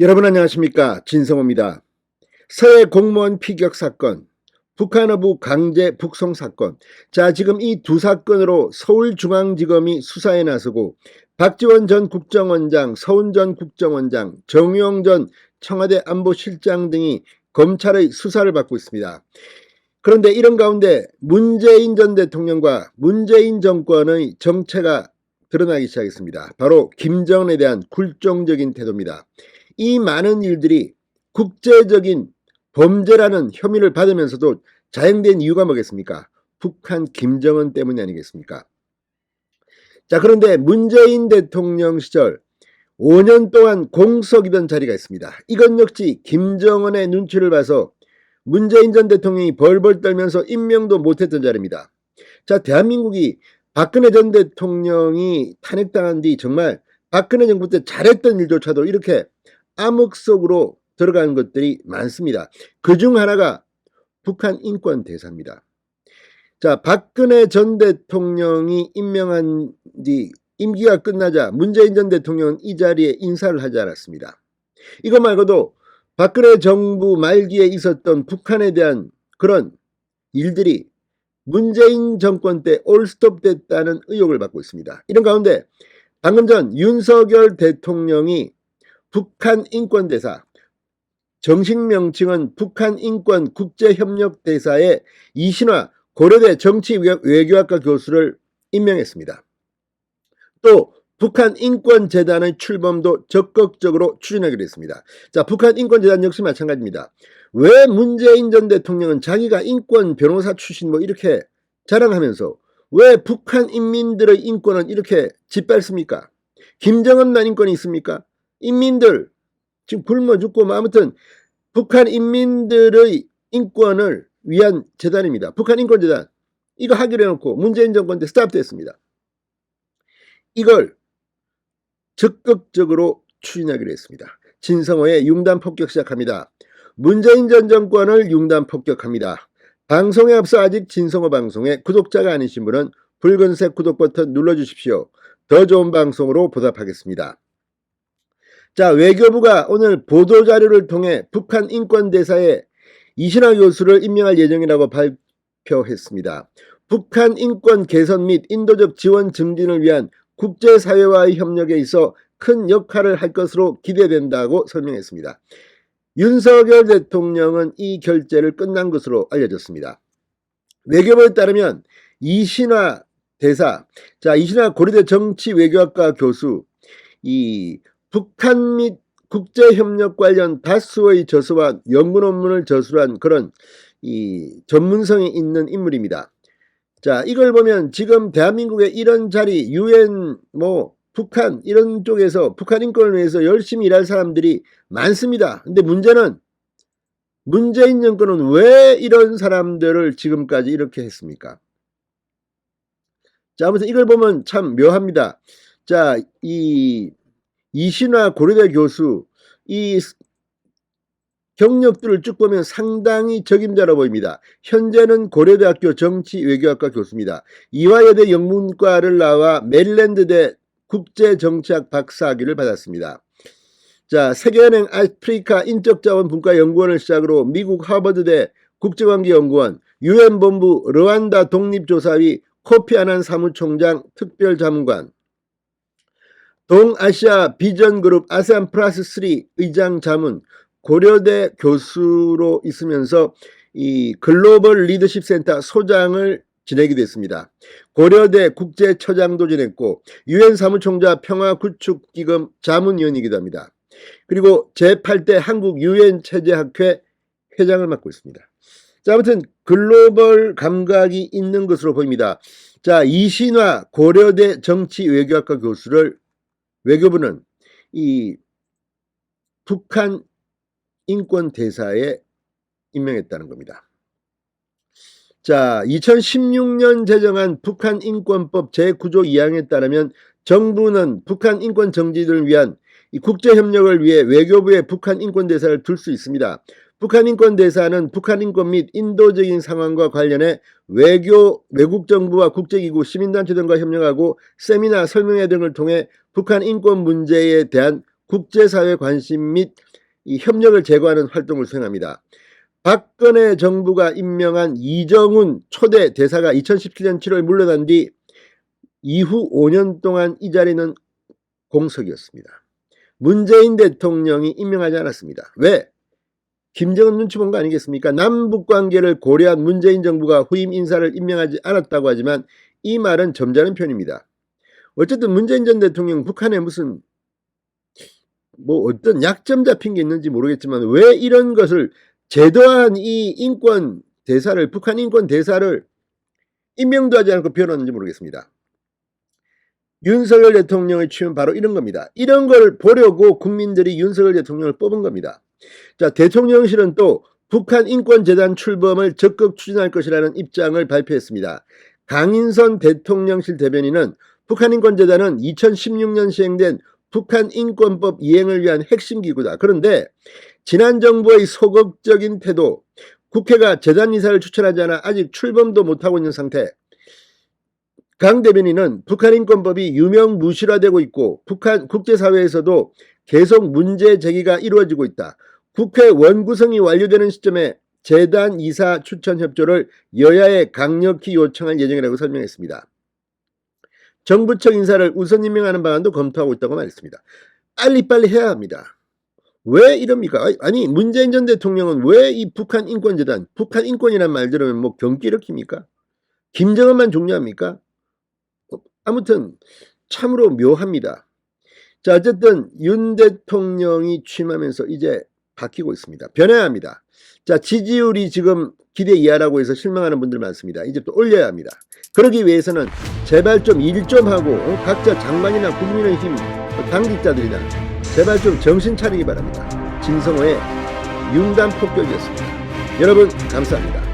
여러분 안녕하십니까, 진성호입니다. 서해 공무원 피격 사건, 북한어부 강제 북송 사건. 자, 지금 이 두 사건으로 서울중앙지검이 수사에 나서고 박지원 전 국정원장, 서훈 전 국정원장, 정유영 전 청와대 안보실장 등이 검찰의 수사를 받고 있습니다. 그런데 이런 가운데 문재인 전 대통령과 문재인 정권의 정체가 드러나기 시작했습니다. 바로 김정은에 대한 굴종적인 태도입니다. 이 많은 일들이 국제적인 범죄라는 혐의를 받으면서도 자행된 이유가 뭐겠습니까? 북한 김정은 때문이 아니겠습니까? 자, 그런데 문재인 대통령 시절 5년 동안 공석이던 자리가 있습니다. 이건 역시 김정은의 눈치를 봐서 문재인 전 대통령이 벌벌 떨면서 임명도 못했던 자리입니다. 자, 대한민국이 박근혜 전 대통령이 탄핵당한 뒤 정말 박근혜 정부 때 잘했던 일조차도 이렇게 암흑 속으로 들어가는 것들이 많습니다. 그중 하나가 북한 인권 대사입니다. 자, 박근혜 전 대통령이 임명한 뒤 임기가 끝나자 문재인 전 대통령은 이 자리에 인사를 하지 않았습니다. 이것 말고도 박근혜 정부 말기에 있었던 북한에 대한 그런 일들이 문재인 정권 때 올스톱 됐다는 의혹을 받고 있습니다. 이런 가운데 방금 전 윤석열 대통령이 북한 인권대사, 정식 명칭은 북한 인권 국제협력대사의 이신화 고려대 정치외교학과 교수를 임명했습니다. 또 북한 인권재단의 출범도 적극적으로 추진하기로 했습니다. 자, 북한 인권재단 역시 마찬가지입니다. 왜 문재인 전 대통령은 자기가 인권 변호사 출신 뭐 이렇게 자랑하면서 왜 북한 인민들의 인권은 이렇게 짓밟습니까? 김정은만 인권이 있습니까? 인민들 지금 굶어 죽고 뭐 아무튼 북한 인민들의 인권을 위한 재단입니다. 북한 인권재단. 이거 하기로 해놓고 문재인 정권 때 스탑됐습니다. 이걸 적극적으로 추진하기로 했습니다. 진성호의 융단 폭격 시작합니다. 문재인 전 정권을 융단 폭격합니다. 방송에 앞서 아직 진성호 방송에 구독자가 아니신 분은 붉은색 구독 버튼 눌러주십시오. 더 좋은 방송으로 보답하겠습니다. 자, 외교부가 오늘 보도자료를 통해 북한 인권대사에 이신화 교수를 임명할 예정이라고 발표했습니다. 북한 인권 개선 및 인도적 지원 증진을 위한 국제사회와의 협력에 있어 큰 역할을 할 것으로 기대된다고 설명했습니다. 윤석열 대통령은 이 결재를 끝난 것으로 알려졌습니다. 외교부에 따르면 이신화 대사, 자, 이신화 고려대 정치외교학과 교수, 이 북한 및 국제협력 관련 다수의 저서와 연구 논문을 저술한 그런 이 전문성이 있는 인물입니다. 자, 이걸 보면 지금 대한민국의 이런 자리, UN, 북한 이런 쪽에서 북한 인권을 위해서 열심히 일할 사람들이 많습니다. 근데 문제는 문재인 정권은 왜 이런 사람들을 지금까지 이렇게 했습니까? 자, 아무튼 이걸 보면 참 묘합니다. 자, 이신화 고려대 교수, 이 경력들을 쭉 보면 상당히 적임자로 보입니다. 현재는 고려대학교 정치외교학과 교수입니다. 이화여대 영문과를 나와 메릴랜드대 국제정치학 박사학위를 받았습니다. 자, 세계은행 아프리카 인적자원분과연구원을 시작으로 미국 하버드대 국제관계연구원, 유엔본부 르완다 독립조사위 코피 아난 사무총장 특별자문관, 동아시아 비전그룹 아세안 플러스 3 의장 자문, 고려대 교수로 있으면서 이 글로벌 리더십 센터 소장을 지내기도 했습니다. 고려대 국제처장도 지냈고 유엔 사무총장 평화구축기금 자문위원이기도 합니다. 그리고 제8대 한국 유엔 체제학회 회장을 맡고 있습니다. 자, 아무튼 글로벌 감각이 있는 것으로 보입니다. 자, 이신화 고려대 정치외교학과 교수를 외교부는 이 북한 인권 대사에 임명했다는 겁니다. 자, 2016년 제정한 북한 인권법 제9조 2항에 따르면 정부는 북한 인권 정지를 위한 이 국제협력을 위해 외교부에 북한 인권 대사를 둘 수 있습니다. 북한 인권 대사는 북한 인권 및 인도적인 상황과 관련해 외국 정부와 국제기구, 시민단체 등과 협력하고 세미나, 설명회 등을 통해 북한 인권 문제에 대한 국제사회 관심 및 이 협력을 제고하는 활동을 수행합니다. 박근혜 정부가 임명한 이정훈 초대 대사가 2017년 7월 물러난 뒤 이후 5년 동안 이 자리는 공석이었습니다. 문재인 대통령이 임명하지 않았습니다. 왜? 김정은 눈치 본 거 아니겠습니까? 남북관계를 고려한 문재인 정부가 후임 인사를 임명하지 않았다고 하지만 이 말은 점잖은 편입니다. 어쨌든 문재인 전 대통령 북한에 무슨 어떤 약점 잡힌 게 있는지 모르겠지만 왜 이런 것을 제도한 이 인권 대사를, 북한 인권 대사를 임명도 하지 않고 비워놨는지 모르겠습니다. 윤석열 대통령의 취임은 바로 이런 겁니다. 이런 걸 보려고 국민들이 윤석열 대통령을 뽑은 겁니다. 자, 대통령실은 또 북한 인권재단 출범을 적극 추진할 것이라는 입장을 발표했습니다. 강인선 대통령실 대변인은 북한 인권재단은 2016년 시행된 북한 인권법 이행을 위한 핵심 기구다. 그런데 지난 정부의 소극적인 태도, 국회가 재단 이사를 추천하지 않아 아직 출범도 못하고 있는 상태, 강 대변인은 북한 인권법이 유명무실화되고 있고 북한 국제사회에서도 계속 문제 제기가 이루어지고 있다. 국회 원구성이 완료되는 시점에 재단 이사 추천 협조를 여야에 강력히 요청할 예정이라고 설명했습니다. 정부 측 인사를 우선 임명하는 방안도 검토하고 있다고 말했습니다. 빨리빨리 해야 합니다. 왜 이럽니까? 아니 문재인 전 대통령은 왜 이 북한 인권재단, 북한 인권이란 말 들으면 경기 일으킵니까? 김정은만 종료합니까? 아무튼 참으로 묘합니다. 자, 어쨌든 윤 대통령이 취임하면서 이제 바뀌고 있습니다. 변해야 합니다. 자, 지지율이 지금 기대 이하라고 해서 실망하는 분들 많습니다. 이제 또 올려야 합니다. 그러기 위해서는 제발 좀 일 좀 하고 각자 장관이나 국민의힘 당직자들이나 제발 좀 정신 차리기 바랍니다. 진성호의 융단 폭격이었습니다. 여러분 감사합니다.